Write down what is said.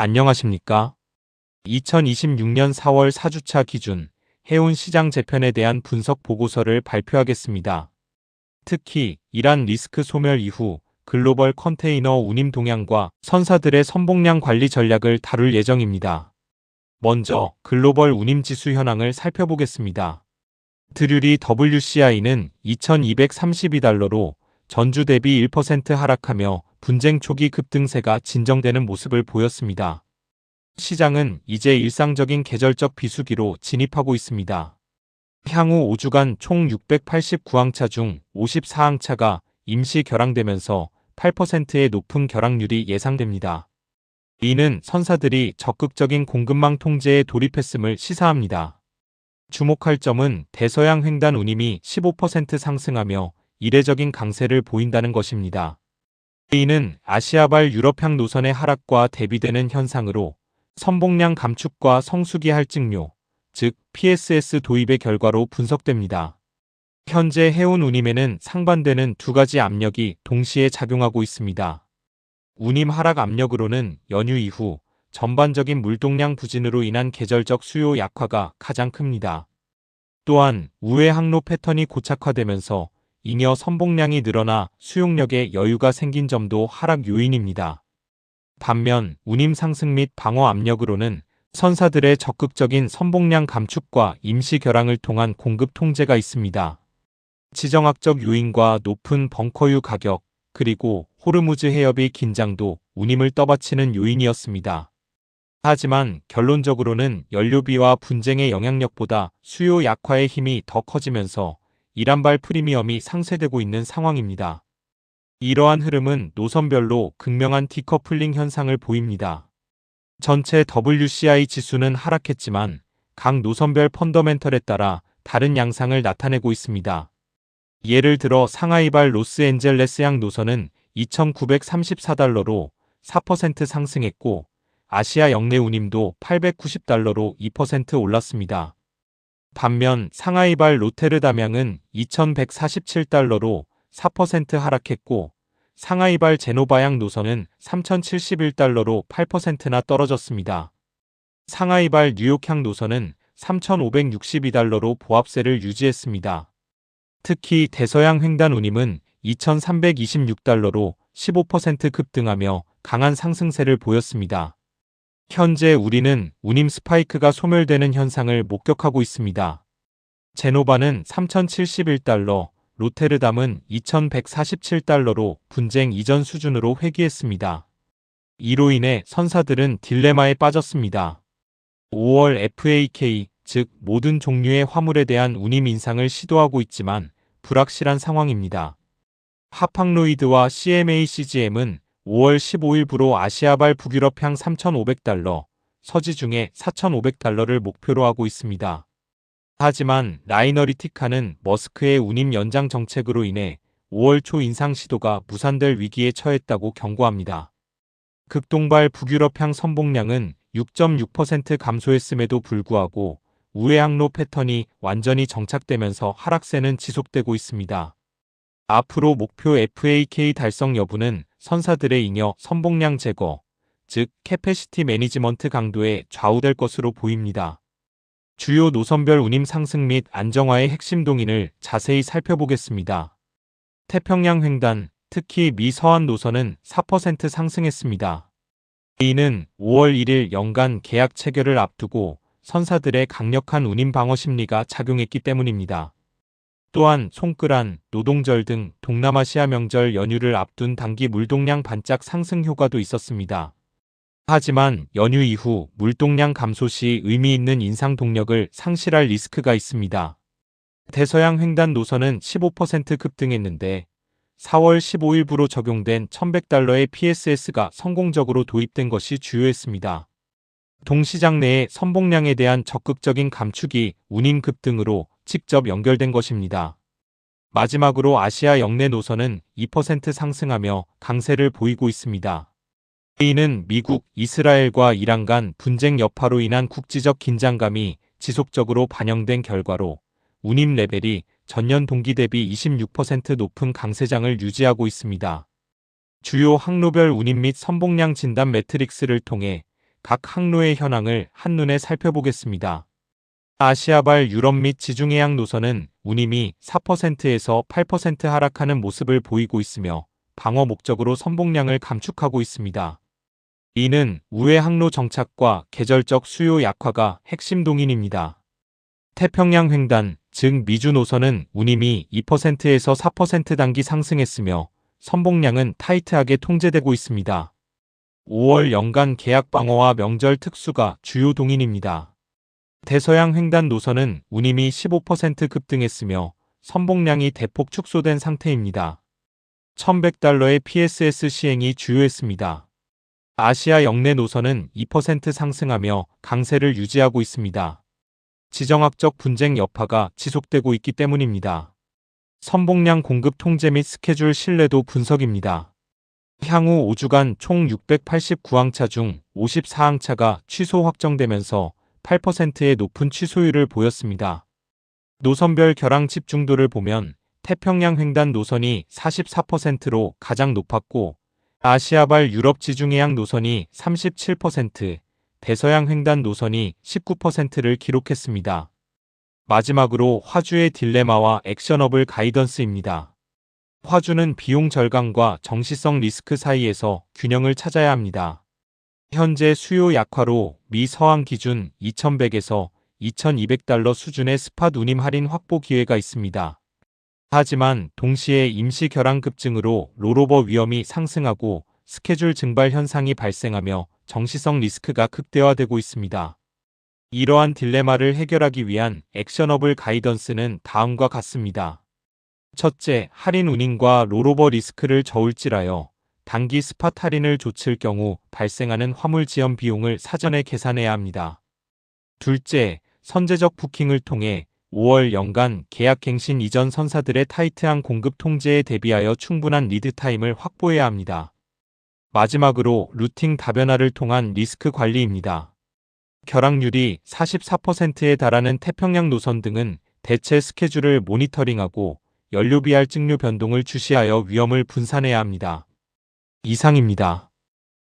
안녕하십니까? 2026년 4월 4주차 기준 해운 시장 재편에 대한 분석 보고서를 발표하겠습니다. 특히 이란 리스크 소멸 이후 글로벌 컨테이너 운임 동향과 선사들의 선봉량 관리 전략을 다룰 예정입니다. 먼저 글로벌 운임 지수 현황을 살펴보겠습니다. 드류리 WCI는 2232달러로 전주 대비 1% 하락하며 분쟁 초기 급등세가 진정되는 모습을 보였습니다. 시장은 이제 일상적인 계절적 비수기로 진입하고 있습니다. 향후 5주간 총 689항차 중 54항차가 임시 결항되면서 8%의 높은 결항률이 예상됩니다. 이는 선사들이 적극적인 공급망 통제에 돌입했음을 시사합니다. 주목할 점은 대서양 횡단 운임이 15% 상승하며 이례적인 강세를 보인다는 것입니다. 이는 아시아발 유럽향 노선의 하락과 대비되는 현상으로 선봉량 감축과 성수기 할증료, 즉 PSS 도입의 결과로 분석됩니다. 현재 해운 운임에는 상반되는 두 가지 압력이 동시에 작용하고 있습니다. 운임 하락 압력으로는 연휴 이후 전반적인 물동량 부진으로 인한 계절적 수요 약화가 가장 큽니다. 또한 우회 항로 패턴이 고착화되면서 잉여 선봉량이 늘어나 수용력에 여유가 생긴 점도 하락 요인입니다. 반면 운임 상승 및 방어 압력으로는 선사들의 적극적인 선봉량 감축과 임시 결항을 통한 공급 통제가 있습니다. 지정학적 요인과 높은 벙커유 가격, 그리고 호르무즈 해협의 긴장도 운임을 떠받치는 요인이었습니다. 하지만 결론적으로는 연료비와 분쟁의 영향력보다 수요 약화의 힘이 더 커지면서 이란발 프리미엄이 상쇄되고 있는 상황입니다. 이러한 흐름은 노선별로 극명한 디커플링 현상을 보입니다. 전체 WCI 지수는 하락했지만 각 노선별 펀더멘털에 따라 다른 양상을 나타내고 있습니다. 예를 들어 상하이발 로스앤젤레스향 노선은 2,934달러로 4% 상승했고 아시아 역내 운임도 890달러로 2% 올랐습니다. 반면 상하이발 로테르담향은 2,147달러로 4% 하락했고 상하이발 제노바향 노선은 3,071달러로 8%나 떨어졌습니다. 상하이발 뉴욕향 노선은 3,562달러로 보합세를 유지했습니다. 특히 대서양 횡단 운임은 2,326달러로 15% 급등하며 강한 상승세를 보였습니다. 현재 우리는 운임 스파이크가 소멸되는 현상을 목격하고 있습니다. 제노바는 3,071달러, 로테르담은 2,147달러로 분쟁 이전 수준으로 회귀했습니다. 이로 인해 선사들은 딜레마에 빠졌습니다. 5월 FAK, 즉 모든 종류의 화물에 대한 운임 인상을 시도하고 있지만 불확실한 상황입니다. 하팡로이드와 CMA CGM은 5월 15일부로 아시아발 북유럽향 3,500달러, 서지중해 4,500달러를 목표로 하고 있습니다. 하지만 라이너리티카는 머스크의 운임 연장 정책으로 인해 5월 초 인상 시도가 무산될 위기에 처했다고 경고합니다. 극동발 북유럽향 선봉량은 6.6% 감소했음에도 불구하고 우회 항로 패턴이 완전히 정착되면서 하락세는 지속되고 있습니다. 앞으로 목표 FAK 달성 여부는 선사들의 잉여 선봉량 제거, 즉 캐패시티 매니지먼트 강도에 좌우될 것으로 보입니다. 주요 노선별 운임 상승 및 안정화의 핵심 동인을 자세히 살펴보겠습니다. 태평양 횡단, 특히 미 서한 노선은 4% 상승했습니다. 이는 5월 1일 연간 계약 체결을 앞두고 선사들의 강력한 운임 방어 심리가 작용했기 때문입니다. 또한 송크란, 노동절 등 동남아시아 명절 연휴를 앞둔 단기 물동량 반짝 상승 효과도 있었습니다. 하지만 연휴 이후 물동량 감소 시 의미 있는 인상 동력을 상실할 리스크가 있습니다. 대서양 횡단 노선은 15% 급등했는데 4월 15일부로 적용된 1,100달러의 PSS가 성공적으로 도입된 것이 주요했습니다. 동시장 내의 선봉량에 대한 적극적인 감축이 운임 급등으로 직접 연결된 것입니다. 마지막으로 아시아 역내 노선은 2% 상승하며 강세를 보이고 있습니다. 이는 미국, 이스라엘과 이란 간 분쟁 여파로 인한 국지적 긴장감이 지속적으로 반영된 결과로 운임 레벨이 전년 동기 대비 26% 높은 강세장을 유지하고 있습니다. 주요 항로별 운임 및 선봉량 진단 매트릭스를 통해 각 항로의 현황을 한눈에 살펴보겠습니다. 아시아발 유럽 및 지중해양 노선은 운임이 4%에서 8% 하락하는 모습을 보이고 있으며 방어 목적으로 선봉량을 감축하고 있습니다. 이는 우회 항로 정착과 계절적 수요 약화가 핵심 동인입니다. 태평양 횡단, 즉 미주 노선은 운임이 2%에서 4% 단기 상승했으며 선봉량은 타이트하게 통제되고 있습니다. 5월 연간 계약 방어와 명절 특수가 주요 동인입니다. 대서양 횡단 노선은 운임이 15% 급등했으며 선봉량이 대폭 축소된 상태입니다. 1100달러의 PSS 시행이 주요했습니다. 아시아 역내 노선은 2% 상승하며 강세를 유지하고 있습니다. 지정학적 분쟁 여파가 지속되고 있기 때문입니다. 선봉량 공급 통제 및 스케줄 신뢰도 분석입니다. 향후 5주간 총 689항차 중 54항차가 취소 확정되면서 8%의 높은 취소율을 보였습니다. 노선별 결항 집중도를 보면 태평양 횡단 노선이 44%로 가장 높았고 아시아발 유럽 지중해양 노선이 37%, 대서양 횡단 노선이 19%를 기록했습니다. 마지막으로 화주의 딜레마와 액션업을 가이던스입니다. 화주는 비용 절감과 정시성 리스크 사이에서 균형을 찾아야 합니다. 현재 수요 약화로 미 서항 기준 2100에서 2200달러 수준의 스팟 운임 할인 확보 기회가 있습니다. 하지만 동시에 임시 결항 급증으로 롤오버 위험이 상승하고 스케줄 증발 현상이 발생하며 정시성 리스크가 극대화되고 있습니다. 이러한 딜레마를 해결하기 위한 액션업을 가이던스는 다음과 같습니다. 첫째, 할인 운임과 롤오버 리스크를 저울질하여 단기 스팟 할인을 조칠 경우 발생하는 화물 지연 비용을 사전에 계산해야 합니다. 둘째, 선제적 부킹을 통해 5월 연간 계약 갱신 이전 선사들의 타이트한 공급 통제에 대비하여 충분한 리드 타임을 확보해야 합니다. 마지막으로 루팅 다변화를 통한 리스크 관리입니다. 결항률이 44%에 달하는 태평양 노선 등은 대체 스케줄을 모니터링하고 연료비할 증류 변동을 주시하여 위험을 분산해야 합니다. 이상입니다.